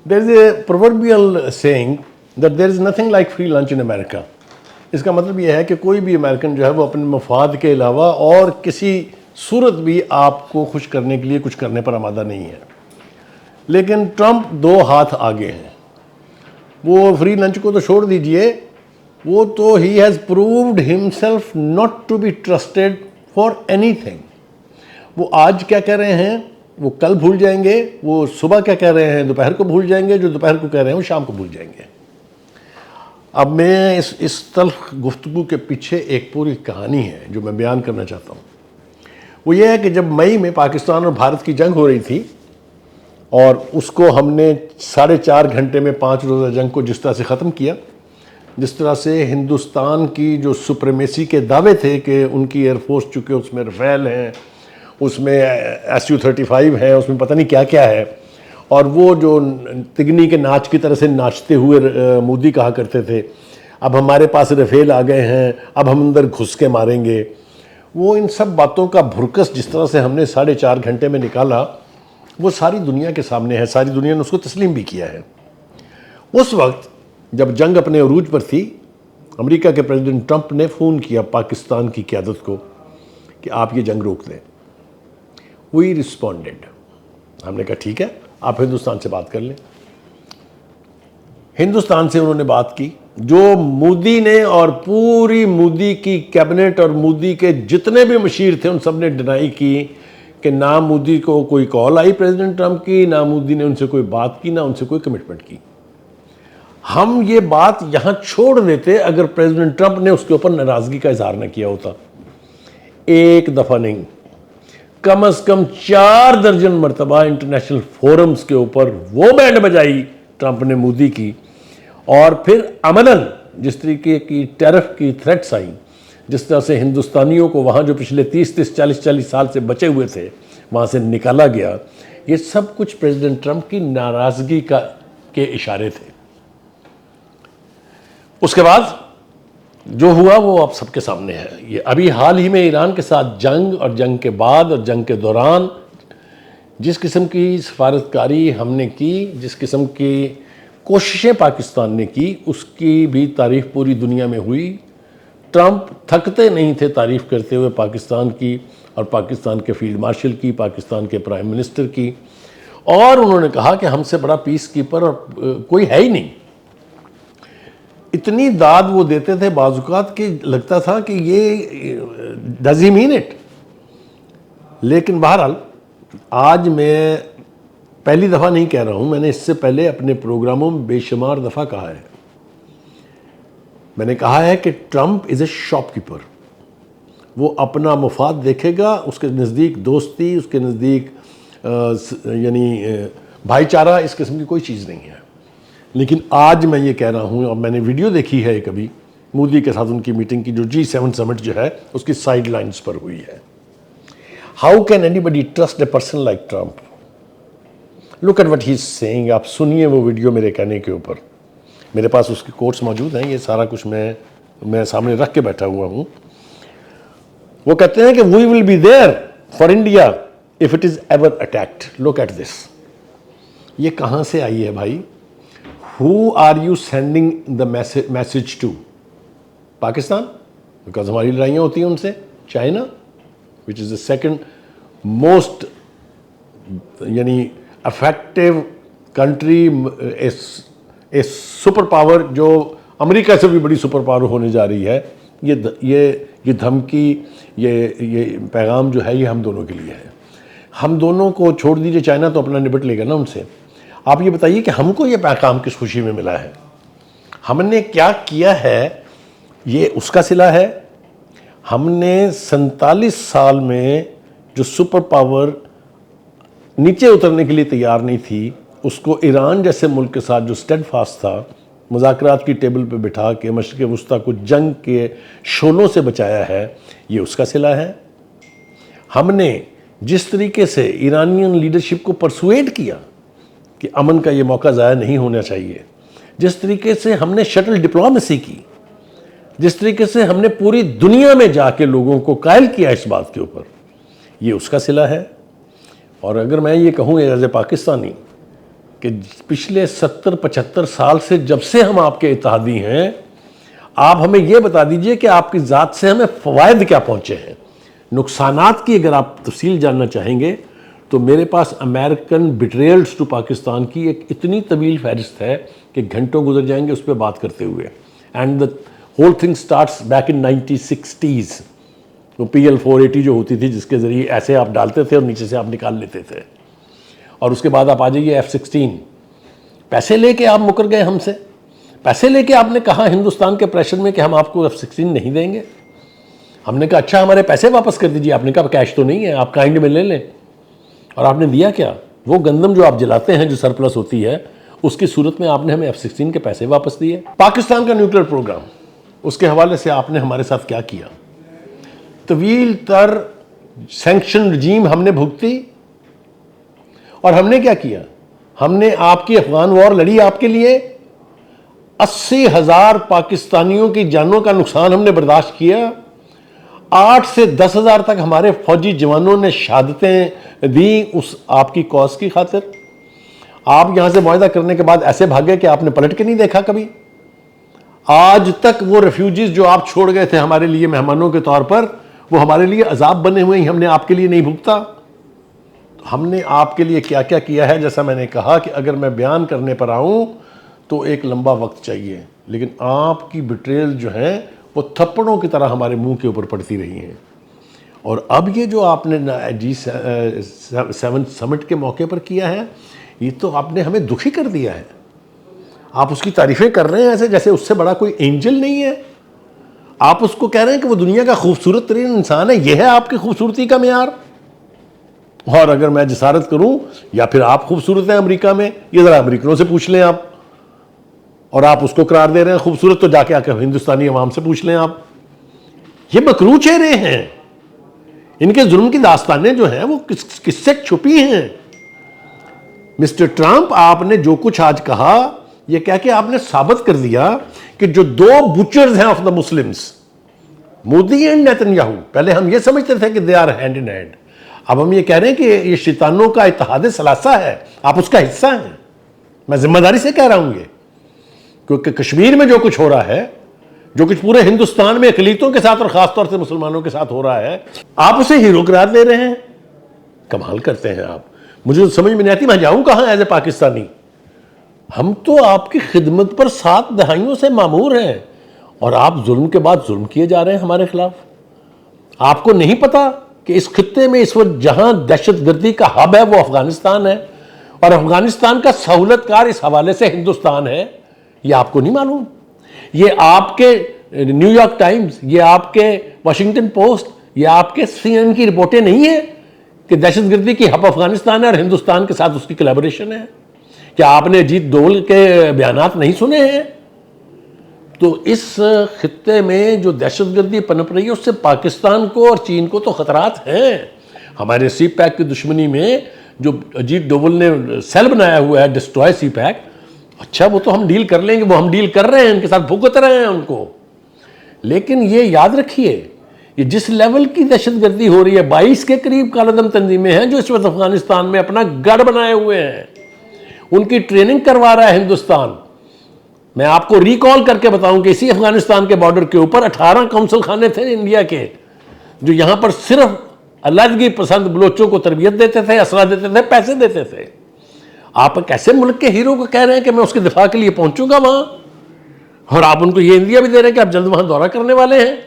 There is a proverbial saying that there is nothing like free lunch in America. इसका मतलब यह है कि कोई भी अमेरिकन जो है वो अपने मफाद के अलावा और किसी सूरत भी आपको खुश करने के लिए कुछ करने पर आमादा नहीं है। लेकिन ट्रंप 2 हाथ आगे हैं। वो फ्री लंच को तो छोड़ दीजिए, वो तो ही has proved himself not to be trusted for anything. वो आज क्या कह रहे हैं वो कल भूल जाएंगे, वो सुबह क्या कह रहे हैं दोपहर को भूल जाएंगे, जो दोपहर को कह रहे हैं वो शाम को भूल जाएंगे। अब मैं इस तल्ख गुफ्तगू के पीछे एक पूरी कहानी है जो मैं बयान करना चाहता हूँ। वो ये है कि जब मई में पाकिस्तान और भारत की जंग हो रही थी और उसको हमने 4.5 घंटे में 5 रोज़ा जंग को जिस तरह से ख़त्म किया, जिस तरह से हिंदुस्तान की जो सुप्रीमेसी के दावे थे कि उनकी एयरफोर्स चूँकि उसमें रफ़ेल हैं, उसमें Su-35 है, उसमें पता नहीं क्या क्या है, और वो जो तिगनी के नाच की तरह से नाचते हुए मोदी कहा करते थे अब हमारे पास रफ़ेल आ गए हैं, अब हम अंदर घुस के मारेंगे। वो इन सब बातों का भुरकस जिस तरह से हमने 4.5 घंटे में निकाला वो सारी दुनिया के सामने है, सारी दुनिया ने उसको तस्लीम भी किया है। उस वक्त जब जंग अपने अरूज पर थी, अमेरिका के प्रेसिडेंट ट्रंप ने फ़ोन किया पाकिस्तान की क़यादत को कि आप ये जंग रोक दें। वी रिस्पॉन्डेड, हमने कहा ठीक है आप हिंदुस्तान से बात कर लें। हिंदुस्तान से उन्होंने बात की, जो मोदी ने और पूरी मोदी की कैबिनेट और मोदी के जितने भी मशीर थे उन सब ने डिनाई की कि ना मोदी को कोई कॉल आई प्रेसिडेंट ट्रंप की, ना मोदी ने उनसे कोई बात की, ना उनसे कोई कमिटमेंट की। हम ये बात यहां छोड़ देते अगर प्रेसिडेंट ट्रंप ने उसके ऊपर नाराजगी का इजहार न किया होता। एक दफा नहीं, कम से कम 4 दर्जन मरतबा इंटरनेशनल फोरम्स के ऊपर वो बैंड बजाई ट्रंप ने मोदी की, और फिर अमलन जिस तरीके की टैरिफ की थ्रेट्स आई, जिस तरह से हिंदुस्तानियों को वहाँ जो पिछले 30-30, 40-40 साल से बचे हुए थे वहाँ से निकाला गया, ये सब कुछ प्रेसिडेंट ट्रंप की नाराज़गी के इशारे थे। उसके बाद जो हुआ वो आप सबके सामने है। ये अभी हाल ही में ईरान के साथ जंग और जंग के बाद और जंग के दौरान जिस किस्म की सफारतकारी हमने की, जिस किस्म की कोशिशें पाकिस्तान ने की, उसकी भी तारीफ़ पूरी दुनिया में हुई। ट्रंप थकते नहीं थे तारीफ़ करते हुए पाकिस्तान की और पाकिस्तान के फील्ड मार्शल की, पाकिस्तान के प्राइम मिनिस्टर की, और उन्होंने कहा कि हमसे बड़ा पीस कीपर और कोई है ही नहीं। इतनी दाद वो देते थे बाजुकात कि लगता था कि ये डज ही मीन इट। लेकिन बहरहाल आज मैं पहली दफ़ा नहीं कह रहा हूँ, मैंने इससे पहले अपने प्रोग्रामों में बेशुमार दफ़ा कहा है। मैंने कहा है कि ट्रंप इज़ ए शॉपकीपर। वो अपना मुफाद देखेगा, उसके नज़दीक दोस्ती, उसके नज़दीक यानी भाईचारा इस किस्म की कोई चीज़ नहीं है। लेकिन आज मैं ये कह रहा हूँ, और मैंने वीडियो देखी है कभी मोदी के साथ उनकी मीटिंग की, जो G7 समिट जो है उसकी साइड लाइन्स पर हुई है। How can anybody trust a person like Trump? Look at what he is saying. आप सुनिए वो वीडियो मेरे कहने के ऊपर। मेरे पास उसके कोट्स मौजूद हैं, ये सारा कुछ मैं सामने रख के बैठा हुआ हूँ। वो कहते हैं कि we will be there for India if it is ever attacked. Look at this. ये कहाँ से आई है भाई? Who are you sending the message to? Pakistan, because हमारी लड़ाइयाँ होती हैं उनसे। China, which is the second most यानी effective country, a super power जो अमेरिका से भी बड़ी सुपर पावर होने जा रही है। ये धमकी, ये पैगाम जो है ये हम दोनों के लिए है। हम दोनों को छोड़ दीजिए, चाइना तो अपना निपट लेगा ना उनसे। आप ये बताइए कि हमको ये पैगाम किस खुशी में मिला है? हमने क्या किया है? ये उसका सिला है। हमने 47 साल में जो सुपर पावर नीचे उतरने के लिए तैयार नहीं थी, उसको ईरान जैसे मुल्क के साथ जो स्टेडफास्ट था, मुज़ाकरात की टेबल पे बिठा के मशरिक़ वस्ता को जंग के शोलों से बचाया है, ये उसका सिला है। हमने जिस तरीके से ईरानियन लीडरशिप को परसुएड किया कि अमन का ये मौका ज़ाया नहीं होना चाहिए, जिस तरीके से हमने शटल डिप्लोमेसी की, जिस तरीके से हमने पूरी दुनिया में जाके लोगों को कायल किया इस बात के ऊपर, ये उसका सिला है। और अगर मैं ये कहूँ एज ए पाकिस्तानी कि पिछले 70-75 साल से जब से हम आपके इत्तेहादी हैं, आप हमें यह बता दीजिए कि आपकी ज़ात से हमें फ़वायद क्या पहुँचे हैं। नुकसानात की अगर आप तफसील जानना चाहेंगे तो मेरे पास अमेरिकन बिट्रेयल्स टू पाकिस्तान की एक इतनी तवील फहरिस्त है कि घंटों गुजर जाएंगे उस पर बात करते हुए। And the whole thing starts back in 1960s। वो PL-480 जो होती थी, जिसके ज़रिए ऐसे आप डालते थे और नीचे से आप निकाल लेते थे। और उसके बाद आप आ जाइए F-16। पैसे लेके आप मुकर गए हमसे, पैसे लेके आपने कहा हिंदुस्तान के प्रेशर में कि हम आपको F-16 नहीं देंगे। हमने कहा अच्छा हमारे पैसे वापस कर दीजिए। आपने कहा कैश तो नहीं है, आप काइंड में ले लें। और आपने दिया क्या? वो गंदम जो आप जलाते हैं, जो सरप्लस होती है, उसकी सूरत में आपने हमें F-16 के पैसे वापस दिए। पाकिस्तान का न्यूक्लियर प्रोग्राम, उसके हवाले से आपने हमारे साथ क्या किया? तवील तर सैंक्शन रजीम हमने भुगती। और हमने क्या किया? हमने आपकी अफगान वॉर लड़ी आपके लिए। 80,000 पाकिस्तानियों की जानों का नुकसान हमने बर्दाश्त किया। 8 से 10,000 तक हमारे फौजी जवानों ने शहादतें दी उस आपकी कॉज की खातिर। आप यहां से मुआहदा करने के बाद ऐसे भागे कि आपने पलट के नहीं देखा कभी। आज तक वो रेफ्यूजीज जो आप छोड़ गए थे हमारे लिए मेहमानों के तौर पर, वो हमारे लिए अजाब बने हुए ही हमने आपके लिए नहीं भुगता। तो हमने आपके लिए क्या क्या किया है, जैसा मैंने कहा कि अगर मैं बयान करने पर आऊं तो एक लंबा वक्त चाहिए, लेकिन आपकी बिट्रेल जो है वो थप्पड़ों की तरह हमारे मुंह के ऊपर पड़ती रही हैं। और अब ये जो आपने G7 समिट के मौके पर किया है, ये तो आपने हमें दुखी कर दिया है। आप उसकी तारीफें कर रहे हैं ऐसे जैसे उससे बड़ा कोई एंजल नहीं है। आप उसको कह रहे हैं कि वो दुनिया का खूबसूरत तरीन इंसान है। यह है आपकी खूबसूरती का मेयार। और अगर मैं जसारत करूं, या फिर आप खूबसूरत हैं अमेरिका में, ये जरा अमेरिकनों से पूछ लें आप। और आप उसको करार दे रहे हैं खूबसूरत, तो जाके आके हिंदुस्तानी अवाम से पूछ लें आप। ये मकरू चेहरे हैं, इनके जुल्म की दास्तानें जो हैं वो किससे छुपी हैं। मिस्टर ट्रंप, आपने जो कुछ आज कहा, ये कह के आपने साबित कर दिया कि जो दो बुचर्स हैं of the Muslims, Modi and Netanyahu, पहले हम ये समझते थे कि they are hand in hand. अब हम ये कह रहे हैं कि ये शैतानों का इत्तेहाद सलासा है, आप उसका हिस्सा हैं। मैं जिम्मेदारी से कह रहा हूं ये, क्योंकि कश्मीर में जो कुछ हो रहा है, जो कुछ पूरे हिंदुस्तान में अकलीतों के साथ और खासतौर से मुसलमानों के साथ हो रहा है, आप उसे हीरो करार दे रहे हैं। कमाल करते हैं आप। मुझे तो समझ में नहीं आती मैं जाऊं कहां एज ए पाकिस्तानी। हम तो आपकी खिदमत पर 7 दहाइयों से मामूर हैं, और आप जुल्म के बाद जुल्म किए जा रहे हैं हमारे खिलाफ। आपको नहीं पता कि इस खित्ते में इस वक्त जहां दहशतगर्दी का हब है वो अफगानिस्तान है, और अफगानिस्तान का सहूलतकार इस हवाले से हिंदुस्तान है। ये आपको नहीं मालूम? ये आपके न्यूयॉर्क टाइम्स, ये आपके वाशिंगटन पोस्ट, ये आपके CNN की रिपोर्टें नहीं है कि दहशतगर्दी की हब अफगानिस्तान है और हिंदुस्तान के साथ उसकी कोलैबोरेशन है? क्या आपने अजीत डोवल के बयानात नहीं सुने हैं? तो इस खित्ते में जो दहशतगर्दी पनप रही है, उससे पाकिस्तान को और चीन को तो खतरात हैं। हमारे CPEC की दुश्मनी में जो अजीत डोवल ने सेल बनाया हुआ है, डिस्ट्रॉय CPEC, अच्छा वो तो हम डील कर लेंगे, वो हम डील कर रहे हैं, इनके साथ भुगत रहे हैं उनको। लेकिन ये याद रखिए, ये जिस लेवल की दहशतगर्दी हो रही है, 22 के करीब कालादम तंजीमें हैं जो इस वक्त अफगानिस्तान में अपना गढ़ बनाए हुए हैं, उनकी ट्रेनिंग करवा रहा है हिंदुस्तान। मैं आपको रिकॉल करके बताऊं कि इसी अफगानिस्तान के बॉर्डर के ऊपर 18 काउंसिल खाने थे इंडिया के, जो यहां पर सिर्फ अलहदगी पसंद बलोचों को तरबियत देते थे, असला देते थे, पैसे देते थे। आप कैसे मुल्क के हीरो को कह रहे हैं कि मैं उसके दिफा के लिए पहुंचूंगा वहां, और आप उनको ये इंडिया भी दे रहे हैं कि आप जल्द वहां दौरा करने वाले हैं।